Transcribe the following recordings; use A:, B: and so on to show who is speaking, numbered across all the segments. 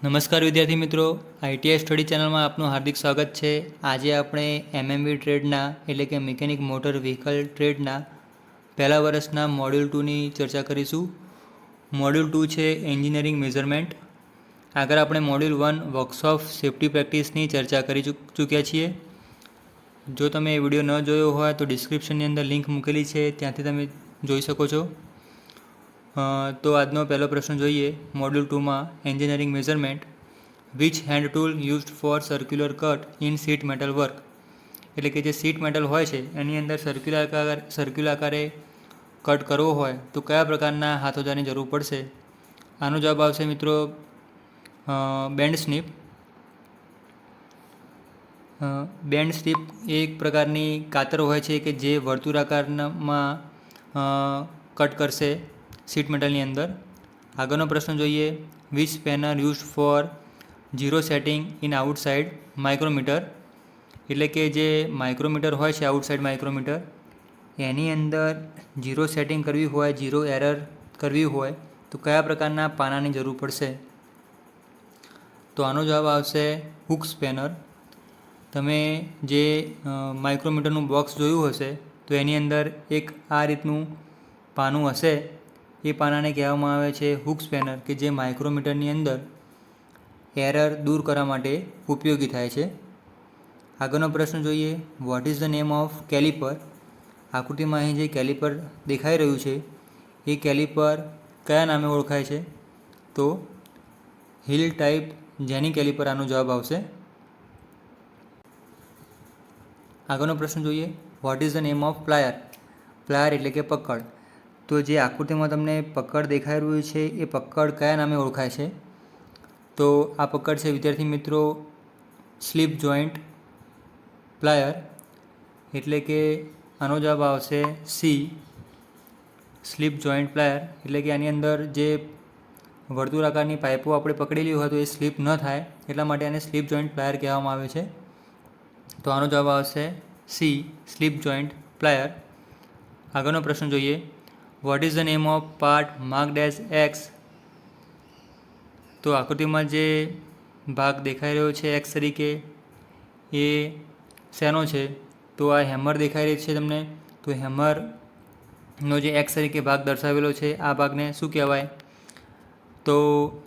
A: નમસ્કાર વિદ્યાર્થી મિત્રો, આઈટીઆઈ સ્ટડી ચેનલમાં આપનું હાર્દિક સ્વાગત છે। આજે આપણે એમએમવી ટ્રેડના એટલે કે મિકેનિક મોટર વ્હીકલ ટ્રેડના પહેલા વર્ષના મોડ્યુલ 2ની ચર્ચા કરીશું। મોડ્યુલ 2 છે એન્જિનિયરિંગ મેઝરમેન્ટ। આગળ આપણે મોડ્યુલ 1 વર્કશોપ સેફ્ટી પ્રેક્ટિસની ચર્ચા કરી ચૂક્યા છીએ। જો તમે એ વિડીયો ન જોયો હોય તો ડિસ્ક્રિપ્શનની અંદર લિંક મૂકેલી છે, ત્યાંથી તમે જોઈ શકો છો। તો આજનો પહેલો પ્રશ્ન જોઈએ। મોડ્યુલ 2માં engineering measurement, which hand tool used for circular cut in sheet metal work, એટલે કે જે શીટ મેટલ હોય છે એની અંદર સર્ક્યુલર આકારે કટ કરવો હોય તો કયા પ્રકારના હાથોજાની જરૂર પડશે? આનો જવાબ આવશે મિત્રો બેન્ડ સ્નિપ। બેન્ડ સ્નિપ એક પ્રકારની કાતર હોય છે કે જે વર્તુળાકારમાં કટ કરશે શીટ મેટલની અંદર। આગળનો પ્રશ્ન જોઈએ। Which spanner used for zero setting in outside micrometer, એટલે કે જે માઇક્રોમીટર હોય છે આઉટસાઇડ માઇક્રોમીટર એની અંદર ઝીરો સેટિંગ કરવી હોય, ઝીરો એરર કરવી હોય તો કયા પ્રકારના પાનાની જરૂર પડશે? તો આનો જવાબ આવશે હુક સ્પેનર। તમે જે માઇક્રોમીટરનું બોક્સ જોયું હશે તો એની અંદર એક આ રીતનું પાનું હશે, એ પાનાને કહેવામાં આવે છે હુક સ્પેનર, કે જે માઇક્રોમીટરની અંદર એરર દૂર કરવા માટે ઉપયોગી થાય છે। આગળનો પ્રશ્ન જોઈએ। What is the name of caliper? આકૃતિમાં અહીં જે કેલિપર દેખાઈ રહ્યું છે એ કેલિપર કયા નામે ઓળખાય છે? તો હિલ ટાઈપ જેની કેલિપર આનો જવાબ આવશે। આગળનો પ્રશ્ન જોઈએ। What is the name of plier? Plier એટલે કે પકડ। તો જે આકૃતિમાં તમને પકડ દેખાઈ રહ્યું છે એ પકડ કયા નામે ઓળખાય છે? તો આ પકડ છે વિદ્યાર્થી મિત્રો સ્લીપ જોઈન્ટ પ્લાયર, એટલે કે આનો જવાબ આવશે સી, સ્લીપ જોઈન્ટ પ્લાયર। એટલે કે આની અંદર જે વર્તુળાકારની પાઇપો આપણે પકડેલી હોય તો એ સ્લીપ ન થાય એટલા માટે આને સ્લીપ જોઈન્ટ પ્લાયર કહેવામાં આવે છે। તો આનો જવાબ આવશે સી, સ્લીપ જોઈન્ટ પ્લાયર। આગળનો પ્રશ્ન જોઈએ। What is the name of part marked as x? તો આકૃતિમાં જે ભાગ દેખાઈ રહ્યો છે એક્સ તરીકે એ શેનો છે? તો આ હેમર દેખાઈ રહી છે તમને, તો હેમરનો જે એક્સ તરીકે ભાગ દર્શાવેલો છે આ ભાગને શું કહેવાય? તો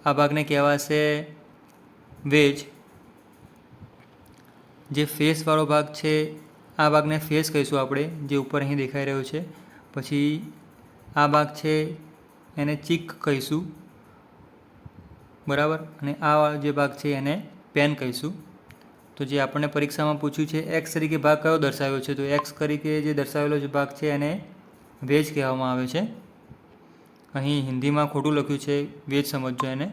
A: આ ભાગને કહેવાશે વેજ। જે ફેસવાળો ભાગ છે આ ભાગને ફેસ કહીશું આપણે, જે ઉપર અહીં દેખાઈ રહ્યો છે। પછી આ ભાગ છે એને ચીક કહીશું, બરાબર, અને આ જે ભાગ છે એને પેન કહીશું। તો જે આપણને પરીક્ષામાં પૂછ્યું છે એક્સ તરીકે ભાગ કયો દર્શાવ્યો છે, તો એક્સ તરીકે જે દર્શાવેલો જે ભાગ છે એને વેજ કહેવામાં આવે છે। અહીં હિન્દીમાં ખોટું લખ્યું છે, વેજ સમજજો એને।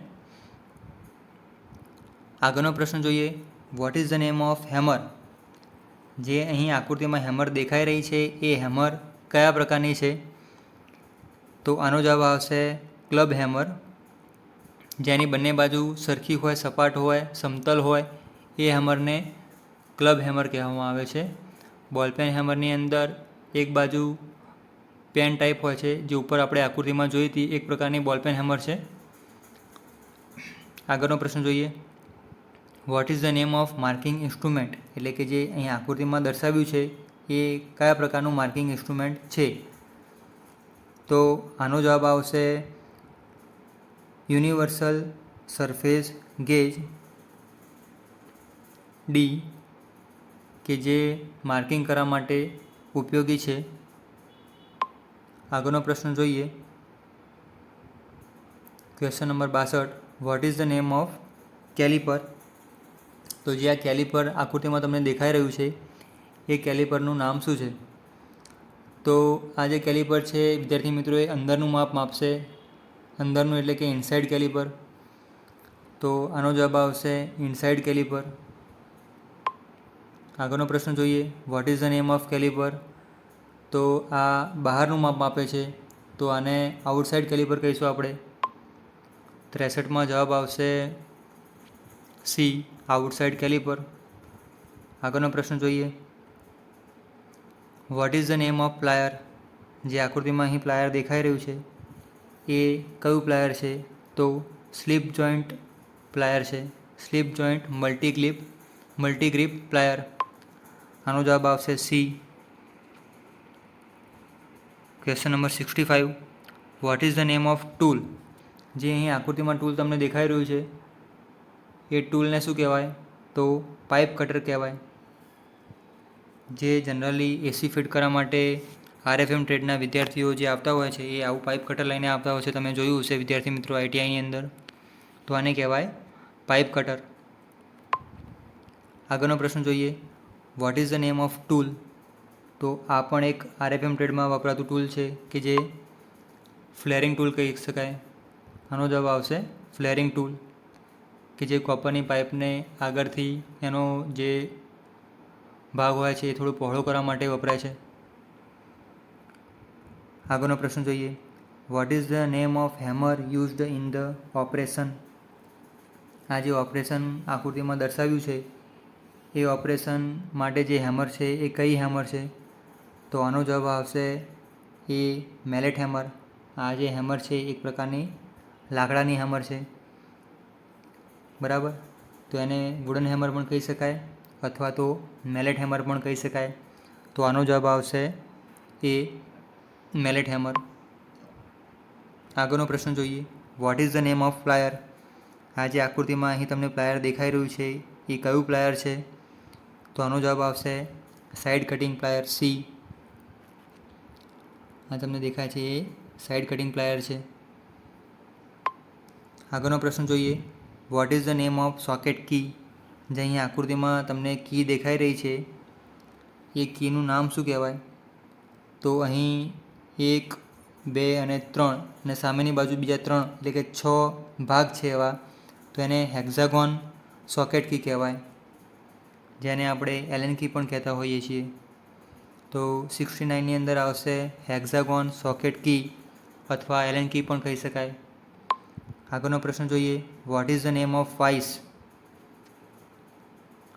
A: આગળનો પ્રશ્ન જોઈએ। What is the name of hammer? જે અહીં આકૃતિમાં હેમર દેખાઈ રહી છે એ હેમર કયા પ્રકારની છે? તો આનો જવાબ આવશે ક્લબ હેમર। જેની બંને બાજુ સરખી હોય, સપાટ હોય, સમતલ હોય એ હેમરને ક્લબ હેમર કહેવામાં આવે છે। બોલપેન હેમરની અંદર એક બાજુ પેન ટાઈપ હોય છે, જે ઉપર આપણે આકૃતિમાં જોઈ હતી એક પ્રકારની બોલપેન હેમર છે। આગળનો પ્રશ્ન જોઈએ। What is the name of marking instrument? એટલે કે જે અહીં આકૃતિમાં દર્શાવ્યું છે એ કયા પ્રકારનું માર્કિંગ ઇન્સ્ટ્રુમેન્ટ છે? તો આનો જવાબ આવશે યુનિવર્સલ સરફેસ ગેજ, ડી, કે જે માર્કિંગ કરવા માટે ઉપયોગી છે। આગળનો પ્રશ્ન જોઈએ। Question number 62। What is the name of caliper? તો જે આ કેલિપર આકૃતિમાં તમને દેખાઈ રહ્યું છે એ કેલિપરનું નામ શું છે? તો આ જે કેલિપર છે વિદ્યાર્થી મિત્રો એ અંદરનું માપ માપશે, અંદરનું એટલે કે ઇનસાઇડ કેલિપર। તો આનો જવાબ આવશે ઇનસાઇડ કેલિપર। આગળનો પ્રશ્ન જોઈએ। What is the name of caliper? તો આ બહારનું માપ માપે છે, તો આને આઉટસાઇડ કેલિપર કહીશું આપણે। 63માં જવાબ આવશે સી, આઉટસાઇડ કેલિપર। આગળનો પ્રશ્ન જોઈએ। What is the name of plier? જે આકૃતિમાં અહીં પ્લાયર દેખાઈ રહ્યું છે એ કયું પ્લાયર છે? તો સ્લીપ જોઈન્ટ પ્લાયર છે. Slip joint multigrip plier. આનો જવાબ આવશે C. Question number 65. What is the name of tool? જે અહીં આકૃતિમાં ટૂલ તમને દેખાઈ રહ્યું છે એ ટૂલને શું કહેવાય? તો પાઇપ કટર કહેવાય. જે જનરલી એસી ફિટ કરવા માટે RFM ટ્રેડના વિદ્યાર્થીઓ જે આવતા હોય છે એ આવું પાઇપ કટર લઈને આવતા હોય છે. તમે જોયું હશે વિદ્યાર્થી મિત્રો ITIની અંદર. તો આને કહેવાય પાઇપ કટર. આગળનો પ્રશ્ન જોઈએ. What is the name of tool? તો આ પણ એક RFM ટ્રેડમાં વપરાતું ટૂલ છે કે જે ફ્લેરિંગ ટૂલ કહી શકાય. આનો જવાબ આવશે ફ્લેરિંગ ટૂલ, કે જે કોપરની પાઇપને આગળથી એનો જે ભાગ હોય છે એ થોડું પહોળો કરવા માટે વપરાય છે. આગળનો પ્રશ્ન જોઈએ. What is the name of hammer used in the operation? આ જે ઓપરેશન આકૃતિમાં દર્શાવ્યું છે એ ઓપરેશન માટે જે હેમર છે એ કઈ હેમર છે? તો આનો જવાબ આવશે એ મેલેટ હેમર. આ જે હેમર છે એક પ્રકારની લાકડાની હેમર છે, બરાબર. તો એને વુડન હેમર પણ કહી શકાય અથવા તો મેલેટ હેમર પણ કહી શકાય. તો આનો જવાબ આવશે એ મેલેટ હેમર. આગળનો પ્રશ્ન જોઈએ. What is the name of plier? આ જે આકૃતિમાં અહીં તમને પ્લાયર દેખાઈ રહ્યું છે એ કયું પ્લાયર છે? તો આનો જવાબ આવશે સાઇડ કટિંગ પ્લાયર સી. આ તમને દેખાય છે એ સાઇડ કટિંગ પ્લાયર છે. આગળનો પ્રશ્ન જોઈએ. What is the name of socket key? જે અહીં આકૃતિમાં તમને કી દેખાઈ રહી છે એ કીનું નામ શું કહેવાય? તો અહીં 1, 2 અને 3 અને સામેની બાજુ બીજા 3 એટલે કે 6 ભાગ છે એવા, તો એને હેક્ઝાગોન સોકેટ કી કહેવાય, જેને આપણે એલન કી પણ કહેતા હોઈએ છીએ. તો 69ની અંદર આવશે હેક્ઝાગોન સોકેટ કી અથવા એલન કી પણ કહી શકાય. આગળનો પ્રશ્ન જોઈએ. What is the name of vice?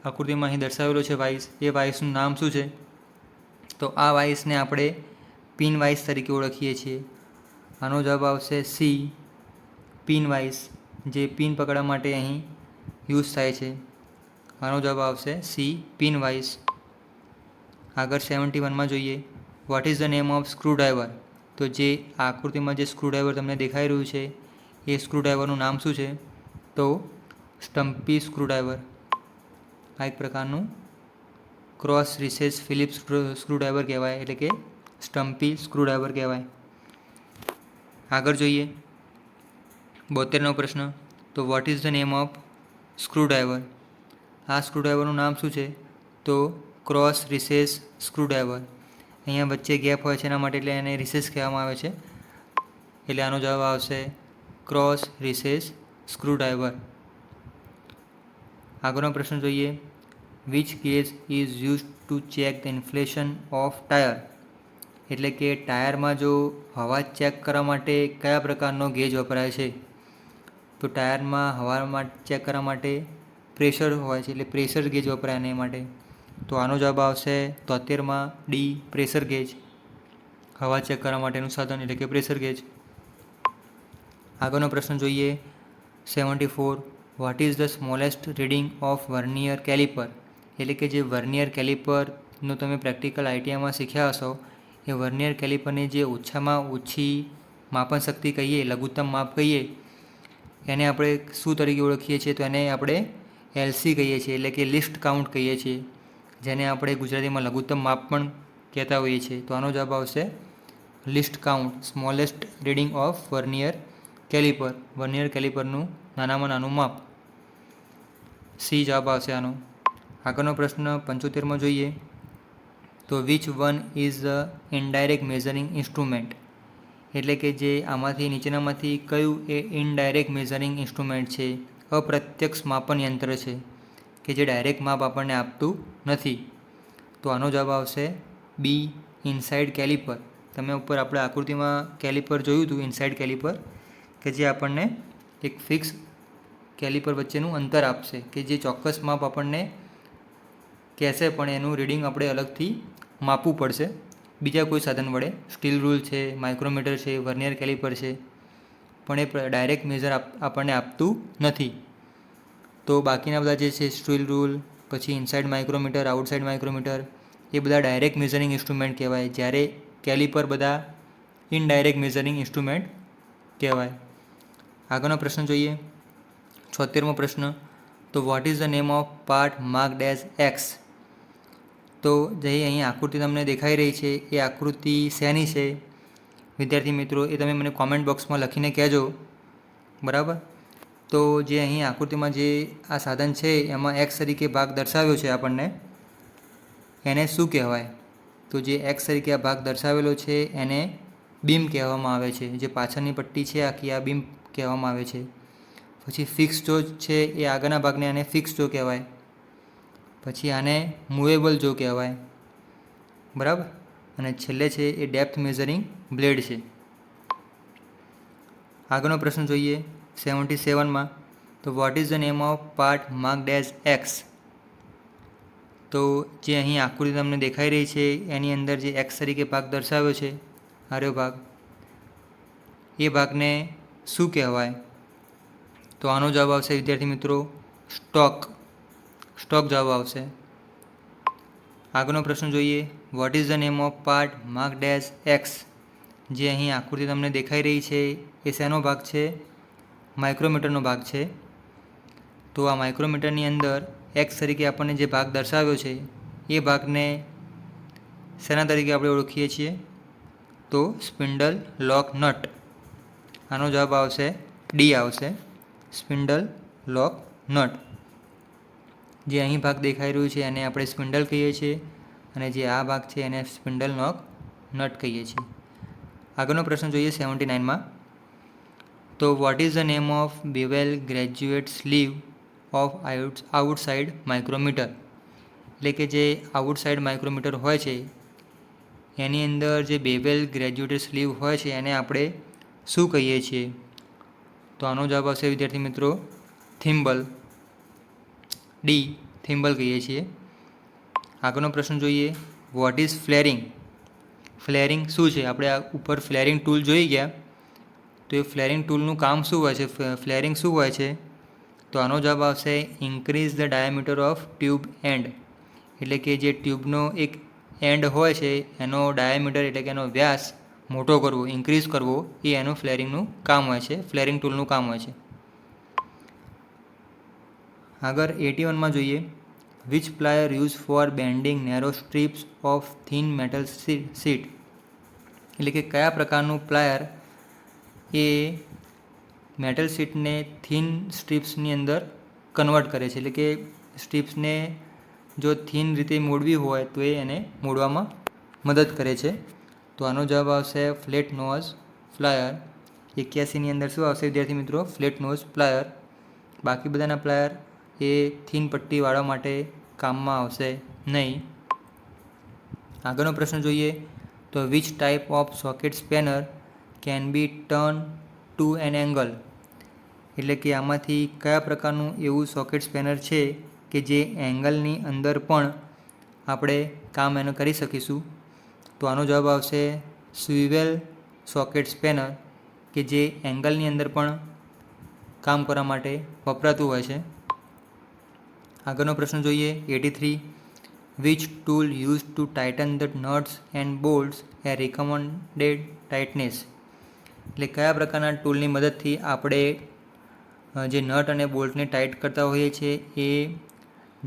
A: આકૃતિમાં અહીં દર્શાવેલો છે વાઇસ. એ વાઇસનું નામ શું છે? તો આ વાઇસને આપણે પિન વાઇસ તરીકે ઓળખીએ છીએ. આનો જવાબ આવશે સી પિન વાઇસ, જે પિન પકડવા માટે અહીં યુઝ થાય છે. આનો જવાબ આવશે સી પિન વાઇસ. આગળ 71માં જોઈએ. What is the name of screwdriver? તો જે આકૃતિમાં જે સ્ક્રૂડ્રાઈવર તમને દેખાઈ રહ્યું છે એ સ્ક્રૂડ્રાઈવરનું નામ શું છે? તો સ્ટમ્પી સ્ક્રૂડ્રાઈવર. આ એક પ્રકારનું ક્રોસ રિસેસ ફિલિપ્સ સ્ક્રૂડ્રાઈવર કહેવાય, એટલે કે સ્ટમ્પી સ્ક્રૂડ્રાઈવર કહેવાય. આગળ જોઈએ 72નો પ્રશ્ન. તો what is the name of screwdriver? આ સ્ક્રૂડ્રાઈવરનું નામ શું છે? તો ક્રોસ રિસેસ સ્ક્રૂડ્રાઈવર. અહીંયા વચ્ચે ગેપ હોય છે એના માટે એટલે એને રિસેસ કહેવામાં આવે છે. એટલે આનો જવાબ આવશે ક્રોસ રિસેસ સ્ક્રૂડ્રાઈવર. આગળનો પ્રશ્ન જોઈએ. Which gauge is use to check the inflation of tyre? એટલે કે ટાયરમાં જો હવા ચેક કરવા માટે કયા પ્રકારનો ગેજ વપરાય છે? તો ટાયરમાં હવામાં ચેક કરવા માટે પ્રેશર હોય છે, એટલે પ્રેશર ગેજ વપરાય એને માટે. તો આનો જવાબ આવશે 73માં ડી પ્રેશર ગેજ. હવા ચેક કરવા માટેનું સાધન એટલે કે પ્રેશર ગેજ. આગળનો પ્રશ્ન જોઈએ 74. What is the smallest reading of vernier caliper? એટલે કે જે વર્નિયર કેલિપરનું તમે પ્રેક્ટિકલ ITIમાં શીખ્યા હશો એ વર્નિયર કેલિપરની જે ઓછામાં ઓછી માપન શક્તિ કહીએ, લઘુત્તમ માપ કહીએ, એને આપણે શું તરીકે ઓળખીએ છીએ? તો એને આપણે LC કહીએ છીએ, એટલે કે લિસ્ટ કાઉન્ટ કહીએ છીએ, જેને આપણે ગુજરાતીમાં લઘુત્તમ માપ પણ કહેતા હોઈએ છીએ. તો આનો જવાબ આવશે least count, smallest reading of vernier caliper. Vernier કેલિપરનું નાનામાં નાનું માપ. સી જવાબ આવશે આનો. આગળનો પ્રશ્ન 75માં જોઈએ. તો which one is the indirect measuring instrument? એટલે કે જે આમાંથી નીચેનામાંથી કયું એ ઇનડાયરેક્ટ મેઝરિંગ ઇન્સ્ટ્રુમેન્ટ છે, અપ્રત્યક્ષ માપન યંત્ર છે, કે જે ડાયરેક્ટ માપ આપણને આપતું નથી? તો આનો જવાબ આવશે બી ઇનસાઇડ કેલિપર. તમે ઉપર આપણે આકૃતિમાં કેલિપર જોયું હતું, ઇનસાઇડ કેલિપર, કે જે આપણને એક ફિક્સ કેલિપર વચ્ચેનું અંતર આપશે, કે જે ચોક્કસ માપ આપણને કહેશે પણ એનું રીડિંગ આપણે અલગથી માપવું પડશે બીજા કોઈ સાધન વડે. સ્ટીલ રૂલ છે, માઇક્રોમીટર છે, વર્નિયર કેલિપર છે, પણ એ ડાયરેક્ટ મેઝર આપણને આપતું નથી. તો બાકીના બધા જે છે સ્ટીલ રૂલ, પછી ઇનસાઇડ માઇક્રોમીટર, આઉટસાઇડ માઇક્રોમીટર, એ બધા ડાયરેક્ટ મેઝરિંગ ઇન્સ્ટ્રુમેન્ટ કહેવાય, જ્યારે કેલિપર બધા ઇનડાયરેક્ટ મેઝરિંગ ઇન્સ્ટ્રુમેન્ટ કહેવાય. આગળનો પ્રશ્ન જોઈએ, 76મો પ્રશ્ન. તો what is the name of part marked as x? તો જે અહીં આકૃતિ તમને દેખાઈ રહી છે એ આકૃતિ શેની છે વિદ્યાર્થી મિત્રો, એ તમે મને કોમેન્ટ બોક્સમાં લખીને કહેજો. બરાબર. તો જે અહીં આકૃતિમાં જે આ સાધન છે એમાં એક્સ તરીકે ભાગ દર્શાવ્યો છે આપણને, એને શું કહેવાય? તો જે એક્સ તરીકે આ ભાગ દર્શાવેલો છે એને બીમ કહેવામાં આવે છે. જે પાછળની પટ્ટી છે આખી, આ બીમ કહેવામાં આવે છે. પછી ફિક્સ જો છે એ આગળના ભાગને આને ફિક્સ જો કહેવાય. પછી આને મૂવેબલ જો કહેવાય. બરાબર. અને છેલ્લે છે એ ડેપ્થ મેઝરિંગ બ્લેડ છે. આગળનો પ્રશ્ન જોઈએ 77માં. તો what is the name of part marked as x? તો જે અહીં આકૃતિ તમને દેખાઈ રહી છે એની અંદર જે એક્સ તરીકે ભાગ દર્શાવ્યો છે, આર્યો ભાગ, એ ભાગને શું કહેવાય? તો આનો જવાબ આવશે વિદ્યાર્થી મિત્રો સ્ટોક. સ્ટોક જવાબ આવશે. આગળનો પ્રશ્ન જોઈએ, what is the name of part marked as x? જે અહીં આકૃતિ તમને દેખાઈ રહી છે એ શેનો ભાગ છે? માઇક્રોમીટરનો ભાગ છે. તો આ માઇક્રોમીટરની અંદર એક્સ તરીકે આપણને જે ભાગ દર્શાવ્યો છે એ ભાગને શેના તરીકે આપણે ઓળખીએ છીએ? તો સ્પિન્ડલ લોક નટ. આનો જવાબ આવશે ડી આવશે, સ્પિન્ડલ લોક નટ. જે અહીં ભાગ દેખાઈ રહ્યું છે એને આપણે સ્પિન્ડલ કહીએ છીએ, અને જે આ ભાગ છે એને સ્પિન્ડલ લોક નટ કહીએ છીએ. આગળનો પ્રશ્ન જોઈએ 79માં. તો what is the name of bevel graduate sleeve of outside micrometer? એટલે કે જે આઉટસાઇડ માઇક્રોમીટર હોય છે એની અંદર જે બેવેલ ગ્રેજ્યુએટ સ્લીવ હોય છે એને આપણે શું કહીએ છીએ? તો આનો જવાબ આવશે વિદ્યાર્થી મિત્રો થિમ્બલ. ડી, થિમ્બલ કહીએ છીએ. આગળનો પ્રશ્ન જોઈએ, વોટ ઇઝ ફ્લેરિંગ? ફ્લેરિંગ શું છે? આપણે આ ઉપર ફ્લેરિંગ ટૂલ જોઈ ગયા, તો એ ફ્લેરિંગ ટૂલનું કામ શું હોય છે? ફ્લેરિંગ શું હોય છે? તો આનો જવાબ આવશે increase the diameter of tube and. એટલે કે જે ટ્યુબનો એક એન્ડ હોય છે એનો ડાયામીટર એટલે કે એનો વ્યાસ મોટો કરવો, ઇન્ક્રીઝ કરવો, એ એનું ફ્લેરિંગનું કામ હોય છે, ફ્લેરિંગ ટૂલનું કામ હોય છે. આગળ 81માં જોઈએ, which plier use for bending narrow strips of thin metal sheet? એટલે કે કયા પ્રકારનું પ્લાયર એ મેટલ શીટને થિન સ્ટ્રીપ્સની અંદર કન્વર્ટ કરે છે? એટલે કે સ્ટ્રીપ્સને જો થિન રીતે મોડવી હોય તો એ એને મોડવામાં મદદ કરે છે. તો આનો જવાબ આવશે ફ્લેટ નોઝ પ્લાયર. 81ની અંદર શું આવશે વિદ્યાર્થી મિત્રો? Flat nose plier. બાકી બધાના પ્લાયર એ થિન પટ્ટી વાળવા માટે કામમાં આવશે નહીં. આગળનો પ્રશ્ન જોઈએ, તો which type of socket spanner can be turn to an angle? એટલે કે આમાંથી કયા પ્રકારનું એવું સોકેટ સ્પેનર છે કે જે એંગલની અંદર પણ આપણે કામ એનું કરી શકીશું? તો આનો જવાબ આવશે સ્વિવેલ સોકેટ સ્પેનર, કે જે એંગલની અંદર પણ કામ કરવા માટે વપરાતું હોય છે. આગળનો પ્રશ્ન જોઈએ 83. Which tool use to tighten the nuts and bolts a recommended tightness? એટલે કયા પ્રકારના ટૂલની મદદથી આપણે જે નટ અને બોલ્ટને ટાઈટ કરતા હોઈએ છીએ એ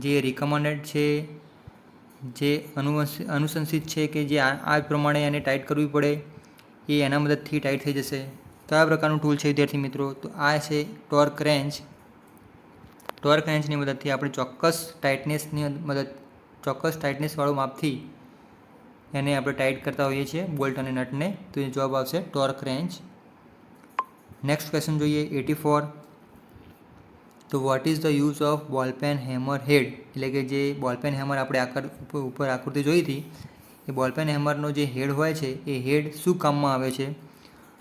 A: જે રિકમેન્ડેડ છે, જે અનુશંસિત છે કે જે આ પ્રમાણે એને ટાઈટ કરવી પડે, એ એના મદદથી ટાઈટ થઈ જશે. કયા પ્રકારનું ટૂલ છે વિદ્યાર્થી મિત્રો? તો આ છે ટોર્ક રેન્ચ. ટોર્ક રેન્ચની મદદથી આપણે ચોક્કસ ટાઇટનેસવાળું માપથી એને આપણે ટાઈટ કરતા હોઈએ છીએ બોલ્ટ અને નટને. તો એ જવાબ આવશે ટોર્ક રેન્ચ. નેક્સ્ટ ક્વેશ્ચન જોઈએ 84. તો what is the use of ball peen hammer head? એટલે કે જે બોલપેન હેમર આપણે ઉપર આકૃતિ જોઈ હતી, એ બોલપેન હેમરનો જે હેડ હોય છે એ હેડ શું કામમાં આવે છે?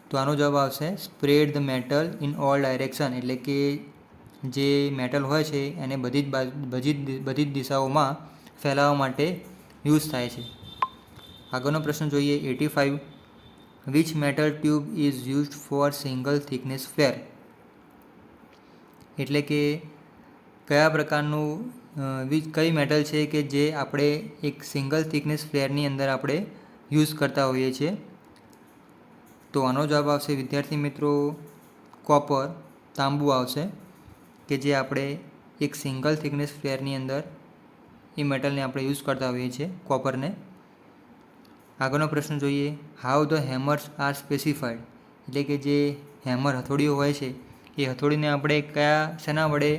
A: તો આનો જવાબ આવશે spread the metal in all direction. એટલે કે જે મેટલ હોય છે એને બધી જ દિશાઓમાં ફેલાવવા માટે યુઝ થાય છે. આગળનો પ્રશ્ન જોઈએ 85. Which metal tube is used for single thickness flare? એટલે કે કયા પ્રકારનું કઈ મેટલ છે કે જે આપણે એક સિંગલ થિકનેસ ફ્લેરની અંદર આપણે યુઝ કરતા હોઈએ છીએ? તો આનો જવાબ આવશે વિદ્યાર્થી મિત્રો કોપર, તાંબુ આવશે, કે જે આપણે એક સિંગલ થિકનેસ ફ્લેરની અંદર એ મેટલને આપણે યુઝ કરતા હોઈએ છીએ, કોપરને. આગળનો પ્રશ્ન જોઈએ. હાઉ ધ હેમર્સ આર સ્પેસિફાઈડ, એટલે કે જે હેમર હથોડીઓ હોય છે એ હથોડીને આપણે શેના વડે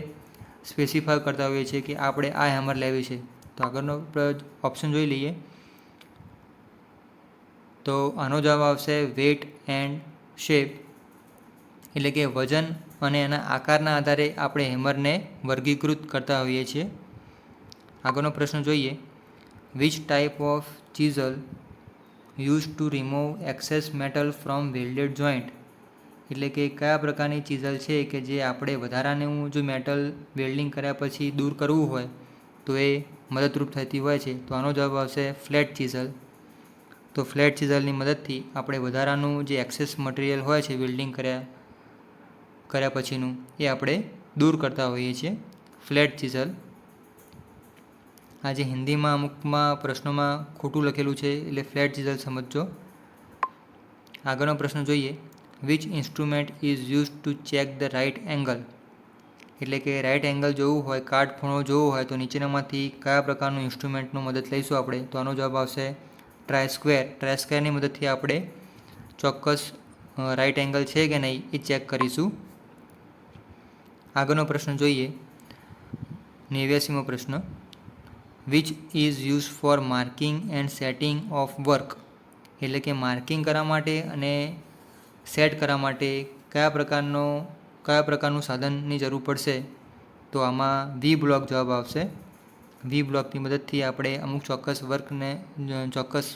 A: સ્પેસિફાય કરતા હોઈએ છીએ કે આપણે આ હેમર લેવી છે? તો આગળનો ઓપ્શન જોઈ લઈએ. તો આનો જવાબ આવશે વેટ એન્ડ શેપ, એટલે કે વજન અને એના આકારના આધારે આપણે હેમરને વર્ગીકૃત કરતા હોઈએ છીએ. આગળનો પ્રશ્ન જોઈએ. Which type of chisel use to remove access metal from welded joint, એટલે કે કયા પ્રકારની ચીઝલ છે કે જે આપણે વધારાનું જો મેટલ વેલ્ડિંગ કર્યા પછી દૂર કરવું હોય તો એ મદદરૂપ થતી હોય છે? તો આનો જવાબ આવશે ફ્લેટ ચીઝલ. તો ફ્લેટ ચીઝલની મદદથી આપણે વધારાનું જે એક્સેસ મટીરિયલ હોય છે વેલ્ડિંગ કર્યા પછીનું એ આપણે દૂર કરતા હોઈએ છીએ, ફ્લેટ ચીઝલ. આજે હિન્દીમાં અમુકમાં પ્રશ્નોમાં ખોટું લખેલું છે એટલે ફ્લેટ ચીઝલ સમજજો. આગળનો પ્રશ્ન જોઈએ. Which instrument is use to check the right angle, એટલે કે રાઇટ એંગલ જોવું હોય, કાટખૂણો જોવો હોય તો નીચેનામાંથી કયા પ્રકારનું ઇન્સ્ટ્રુમેન્ટનું મદદ લઈશું આપણે? તો આનો જવાબ આવશે ટ્રાય સ્ક્વેરની મદદથી આપણે ચોક્કસ રાઇટ એંગલ છે કે નહીં એ ચેક કરીશું. આગળનો પ્રશ્ન જોઈએ. 89મો પ્રશ્ન. Which is use for marking and setting of work, એટલે કે માર્કિંગ કરવા માટે અને સેટ કરવા માટે કયા પ્રકારનું સાધનની જરૂર પડશે? તો આમાં વી બ્લોક જવાબ આવશે. વી બ્લોકની મદદથી આપણે અમુક ચોક્કસ વર્કને ચોક્કસ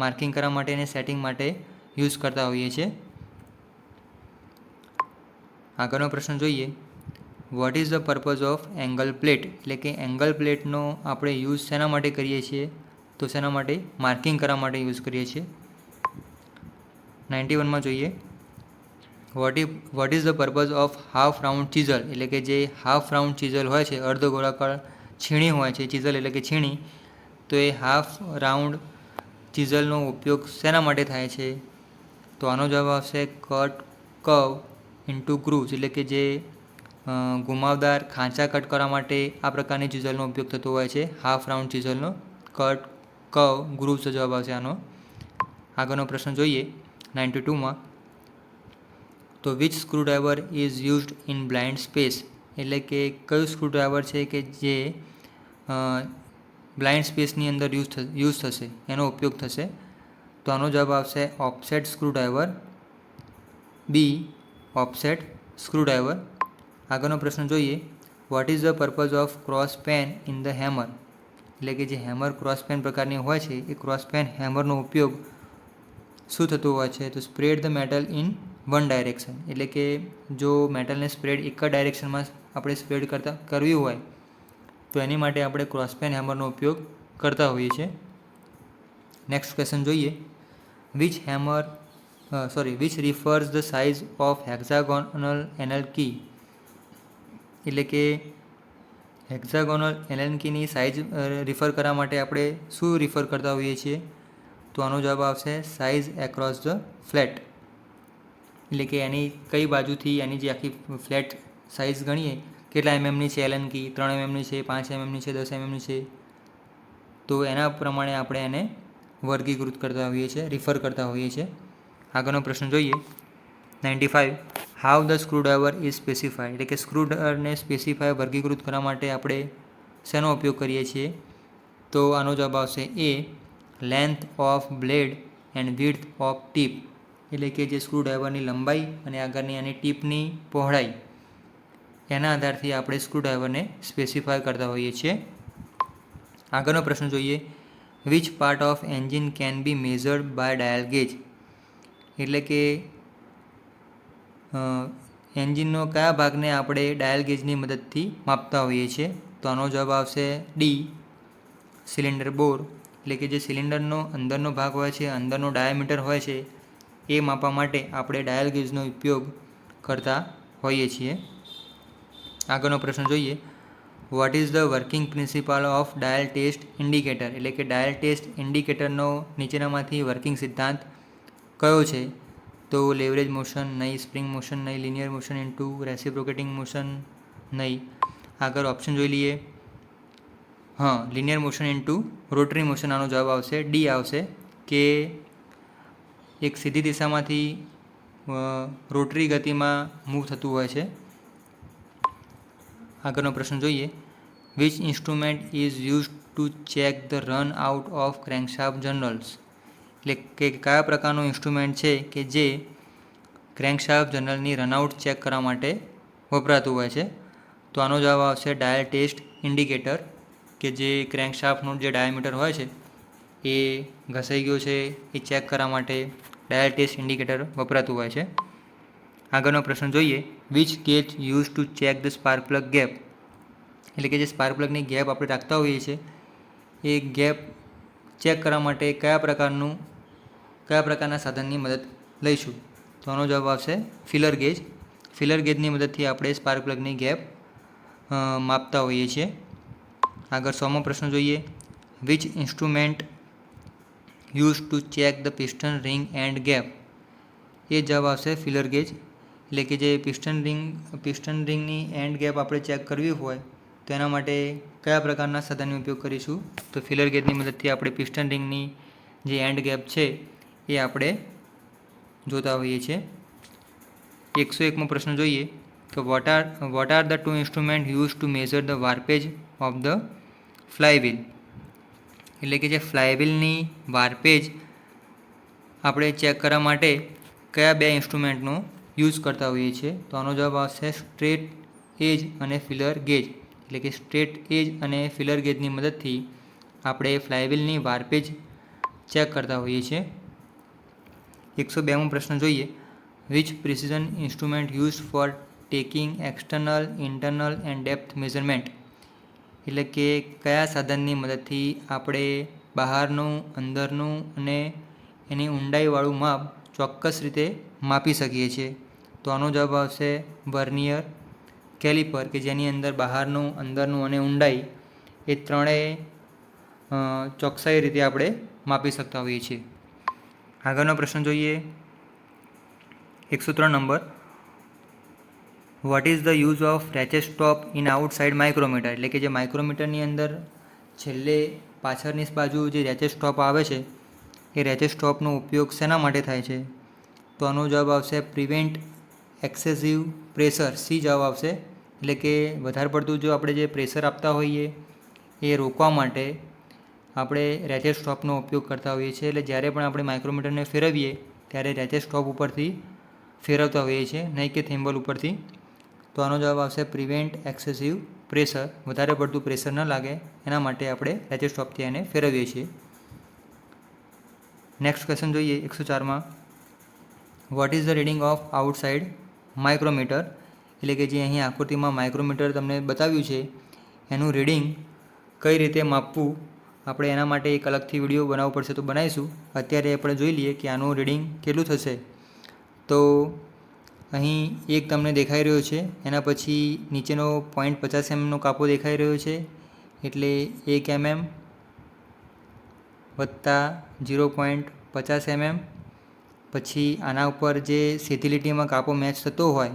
A: માર્કિંગ કરવા માટે અને સેટિંગ માટે યુઝ કરતા હોઈએ છીએ. આગળનો પ્રશ્ન જોઈએ. What is the purpose of angle plate, એટલે કે એંગલ પ્લેટનો આપણે યુઝ શેના માટે કરીએ છીએ? તો શેના માટે? માર્કિંગ કરવા માટે યુઝ કરીએ છીએ. 91માં જોઈએ. What is the purpose of half round chisel, એટલે કે જે હાફ રાઉન્ડ ચીઝલ હોય છે, અર્ધ ગોળાકાર છીણી હોય છે, ચીઝલ એટલે કે છીણી, તો એ હાફ રાઉન્ડ ચીઝલનો ઉપયોગ શેના માટે થાય છે? તો આનો જવાબ આવશે કટ કર્વ ઇન્ટુ ગ્રુવ્સ, એટલે કે જે ઘુમાવદાર ખાંચા કટ કરવા માટે આ પ્રકારની ચીઝલનો ઉપયોગ થતો હોય છે, હાફ રાઉન્ડ ચીઝલનો. કટ કર્વ ગ્રુવ્સ જવાબ આવશે આનો. આગળનો પ્રશ્ન જોઈએ 92માં. તો which screwdriver is used in blind space, એટલે કે કયું સ્ક્રૂડ્રાઈવર છે કે જે બ્લાઇન્ડ સ્પેસની અંદર યુઝ થશે, એનો ઉપયોગ થશે? તો આનો જવાબ આવશે offset screwdriver, B offset screwdriver. આગળનો પ્રશ્ન જોઈએ. What is the purpose of cross peen in the hammer, એટલે કે જે હેમર ક્રોસ પેન પ્રકારની હોય છે એ ક્રોસ પેન હેમરનો ઉપયોગ શું થતો હોય છે? તો spread the metal in one direction, એટલે કે જો મેટલને સ્પ્રેડ એક જ ડાયરેક્શનમાં આપણે સ્પ્રેડ કરવી હોય તો એની માટે આપણે ક્રોસ પેન હેમરનો ઉપયોગ કરતા હોઈએ છીએ. નેક્સ્ટ ક્વેશ્ચન જોઈએ. Which refers the size of hexagonal એનલ કી, એટલે કે હેક્ઝાગોનલ એનલ કીની સાઇઝ રિફર કરવા માટે આપણે શું રિફર કરતા હોઈએ છીએ? તો આનો જવાબ આવશે સાઇઝ એક્રોસ ધ ફ્લેટ, એટલે કે એની કઈ બાજુથી એની જે આખી ફ્લેટ સાઇઝ ગણીએ, કેટલા એમએમની છે એલન કી, 3 એમએમની છે, 5 એમએમની છે, 10 એમએમની છે, તો એના પ્રમાણે આપણે એને વર્ગીકૃત કરતા હોઈએ છીએ, રિફર કરતા હોઈએ છીએ. આગળનો પ્રશ્ન જોઈએ 95. How the screwdriver is specified, એટલે કે સ્ક્રૂડ્રાઈવરને સ્પેસિફાય વર્ગીકૃત કરવા માટે આપણે શેનો ઉપયોગ કરીએ છીએ? તો આનો જવાબ આવશે A length of blade and width of tip, એટલે કે જે સ્ક્રૂડ્રાઈવરની લંબાઈ અને આગળની એની ટીપની પહોળાઈ, એના આધારથી આપણે સ્ક્રૂડ્રાઈવરને સ્પેસિફાય કરતા હોઈએ છીએ. આગળનો પ્રશ્ન જોઈએ. Which part of engine can be measured by dial gauge, એટલે કે એન્જિનનો કયા ભાગને આપણે ડાયલ ગેજની મદદથી માપતા હોઈએ છીએ? તો આનો જવાબ આવશે ડી સિલિન્ડર બોર, એટલે કે જે સિલિન્ડરનો અંદરનો ભાગ હોય છે, અંદરનો ડાયામીટર હોય છે, એ માપવા માટે આપણે ડાયલ ગેજનો ઉપયોગ કરતા હોઈએ છીએ. આગળનો પ્રશ્ન જોઈએ. What is the working principle of dial test indicator, એટલે કે ડાયલ ટેસ્ટ ઇન્ડિકેટરનો નીચેનામાંથી વર્કિંગ સિદ્ધાંત કયો છે? તો લેવરેજ મોશન નહીં, સ્પ્રિંગ મોશન નહીં, linear motion into reciprocating motion નહીં. આગળ ઓપ્શન જોઈ લઈએ. હા, linear motion into rotary motion આનો જવાબ આવશે. ડી આવશે કે એક સીધી દિશામાંથી રોટરી ગતિમાં મૂવ થતું હોય છે. આગળનો પ્રશ્ન જોઈએ. Which instrument is use to check the run out of crankshaft journals, એટલે કે કયા પ્રકારનું ઇન્સ્ટ્રુમેન્ટ છે કે જે ક્રેન્કશાફ્ટ જનરલની રનઆઉટ ચેક કરવા માટે વપરાતું હોય છે? તો આનો જવાબ આવશે ડાયલ ટેસ્ટ ઇન્ડિકેટર, કે જે ક્રેન્કશાફ્ટનું જે ડાયામીટર હોય છે એ ઘસાઈ ગયો છે એ ચેક કરવા માટે ડાયલ ટેસ્ટ ઇન્ડિકેટર વપરાતું હોય છે. આગળનો પ્રશ્ન જોઈએ. Which gauge use to check the spark plug gap, એટલે કે જે સ્પાર્ક પ્લગની ગેપ આપણે રાખતા હોઈએ છીએ એ ગેપ ચેક કરવા માટે કયા પ્રકારના સાધનની મદદ લઈશું? તો આનો જવાબ આવશે ફિલર ગેજ. ફિલર ગેજની મદદથી આપણે સ્પાર્ક પ્લગની ગેપ માપતા હોઈએ છીએ. આગળ 100મો પ્રશ્ન જોઈએ. Which instrument use to check the piston ring end gap, એ જવાબ આવશે ફિલર ગેજ. એટલે કે જે પિસ્ટન રિંગની એન્ડ ગેપ આપણે ચેક કરવી હોય તો એના માટે કયા પ્રકારના સાધનનો ઉપયોગ કરીશું? તો ફિલર ગેજની મદદથી આપણે પિસ્ટન રિંગની જે એન્ડ ગેપ છે એ આપણે જોતા હોઈએ છીએ. 101મો પ્રશ્ન જોઈએ. તો what are the two instrument use to measure the warpage of the flywheel, એટલે કે જે ફ્લાયવ્હીલની વાર્પેજ આપણે ચેક કરવા માટે કયા બે ઇન્સ્ટ્રુમેન્ટનો યુઝ કરતા હોઈએ છીએ? તો આનો જવાબ આવશે સ્ટ્રેટ એજ અને ફિલર ગેજ. એટલે કે સ્ટ્રેટ એજ અને ફિલર ગેજની મદદથી આપણે ફ્લાયવ્હીલની વાર્પેજ ચેક કરતા હોઈએ છીએ. 102મો પ્રશ્ન જોઈએ. Which precision instrument use for taking external, internal and depth measurement, એટલે કે કયા સાધનની મદદથી આપણે બહારનું, અંદરનું અને એની ઊંડાઈવાળું માપ ચોક્કસ રીતે માપી શકીએ છીએ? તો આનો જવાબ આવશે વર્નિયર કેલિપર, કે જેની અંદર બહારનું, અંદરનું અને ઊંડાઈ એ ત્રણેય ચોકસાઈ રીતે આપણે માપી શકતા હોઈએ છીએ. આગળનો પ્રશ્ન જોઈએ. 103 number. What is the use of ratchet stop in outside micrometer, એટલે કે જે માઇક્રોમીટરની અંદર છેલ્લે પાછળની બાજુ જે રેચેટ સ્ટોપ આવે છે એ રેચેટ સ્ટોપનો ઉપયોગ શેના માટે થાય છે? તો આનો જવાબ આવશે પ્રિવેન્ટ એક્સેસિવ પ્રેશર. સી જવાબ આવશે. એટલે કે વધારે પડતું જો આપણે જે પ્રેશર આપતા હોઈએ એ રોકવા માટે આપણે રેચેટ સ્ટોપનો ઉપયોગ કરતા હોઈએ છીએ. એટલે જ્યારે પણ આપણે માઇક્રોમીટરને ફેરવીએ ત્યારે રેચેટ સ્ટોપ ઉપરથી ફેરવતા હોઈએ છીએ, નહીં કે થિમ્બલ ઉપરથી. તો આનો જવાબ આવશે પ્રિવેન્ટ એક્સેસિવ પ્રેશર. વધારે પડતું પ્રેશર ન લાગે એના માટે આપણે રેચેટ સ્ટોપથી એને ફેરવીએ છીએ. નેક્સ્ટ ક્વેશ્ચન જોઈએ. 104માં. What is the reading of outside micrometer, એટલે કે જે અહીં આકૃતિમાં માઇક્રોમીટર તમને બતાવ્યું છે એનું રીડિંગ કઈ રીતે માપવું, આપણે એના માટે એક અલગથી વિડીયો બનાવવો પડશે તો બનાવીશું. અત્યારે આપણે જોઈ લઈએ કે આનું રીડિંગ કેટલું થશે. તો અહીં એક તમને દેખાઈ રહ્યો છે, એના પછી નીચેનો 0.50 mm કાપો દેખાઈ રહ્યો છે, એટલે 1 mm વત્તા 0.50 mm. પછી આના ઉપર જે સીધી લીટીમાં કાપો મેચ થતો હોય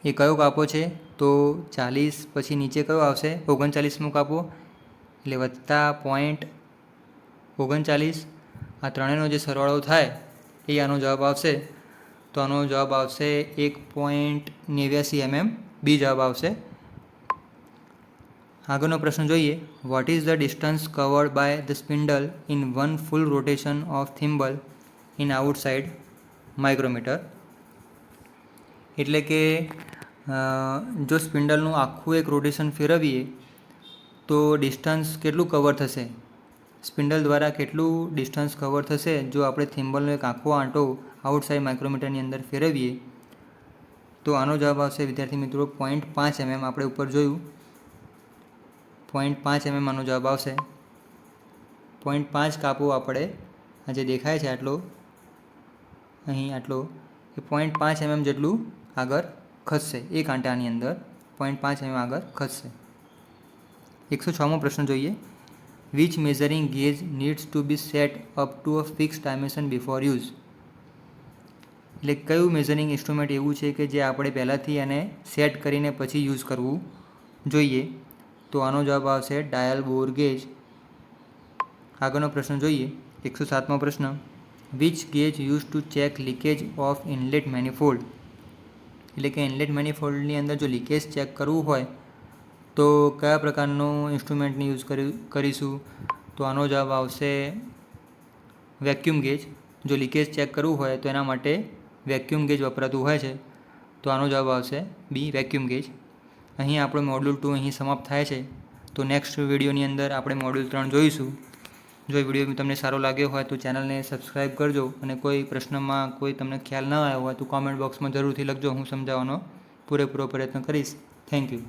A: એ કયો કાપો છે? તો 40. પછી નીચે કયો આવશે? 39મો કાપો, એટલે વત્તા 0.39. આ ત્રણેયનો જે સરવાળો થાય એ આનો જવાબ આવશે. તો આનો જવાબ આવશે 1.89 mm. બી જવાબ આવશે. આગળનો પ્રશ્ન જોઈએ. What is the distance covered by the spindle in one full rotation of thimble in outside micrometer, એટલે કે જો સ્પિન્ડલનું આખું એક રોટેશન ફેરવીએ તો ડિસ્ટન્સ કેટલું કવર થશે? સ્પિન્ડલ દ્વારા કેટલું ડિસ્ટન્સ કવર થશે જો આપણે થિમ્બલનો એક આખો આંટો આઉટસાઇડ માઇક્રોમીટરની અંદર ફેરવીએ? તો આનો જવાબ આવશે વિદ્યાર્થી મિત્રો 0.5 mm. આપણે ઉપર જોયું 0.5 mm આનો જવાબ આવશે. 0.5 કાપો આપણે આ જે દેખાય છે આટલો, અહીં આટલો, એ 0.5 mm જેટલું આગળ ખસશે એક આંટાની અંદર. 0.5 આગળ ખસશે. 106મો પ્રશ્ન જોઈએ. Which measuring gauge needs to be set up to a fix dimension before use. એટલે કયું મેઝરિંગ ઇન્સ્ટ્રુમેન્ટ એવું છે કે જે આપણે પહેલાંથી એને સેટ કરીને પછી યુઝ કરવું જોઈએ? તો આનો જવાબ આવશે ડાયલ બોર ગેજ. આગળનો પ્રશ્ન જોઈએ. 107મો પ્રશ્ન. Which gauge use to check leakage of inlet manifold. એટલે કે ઇનલેટ મેનિફોલ્ડની અંદર જો લીકેજ ચેક કરવું હોય તો કયા પ્રકારનું ઇન્સ્ટ્રુમેન્ટની યુઝ કરીશું? તો આનો જવાબ આવશે વેક્યુમ ગેજ. જો લીકેજ ચેક કરવું હોય તો એના માટે વેક્યુમ ગેજ વપરાતું હોય છે. તો આનો જવાબ આવશે બી, વેક્યુમ ગેજ. અહીં આપણો મોડ્યુલ 2 અહીં સમાપ્ત થાય છે. તો નેક્સ્ટ વિડીયોની અંદર આપણે મોડ્યુલ 3 જોઈશું. જો વિડીયો તમને સારો લાગ્યો હોય તો ચેનલને સબસ્ક્રાઈબ કરજો, અને કોઈ પ્રશ્નમાં કોઈ તમને ખ્યાલ ન આવ્યો હોય તો કોમેન્ટ બોક્સમાં જરૂરથી લખજો. હું સમજાવવાનો પૂરેપૂરો પ્રયત્ન કરીશ. Thank you.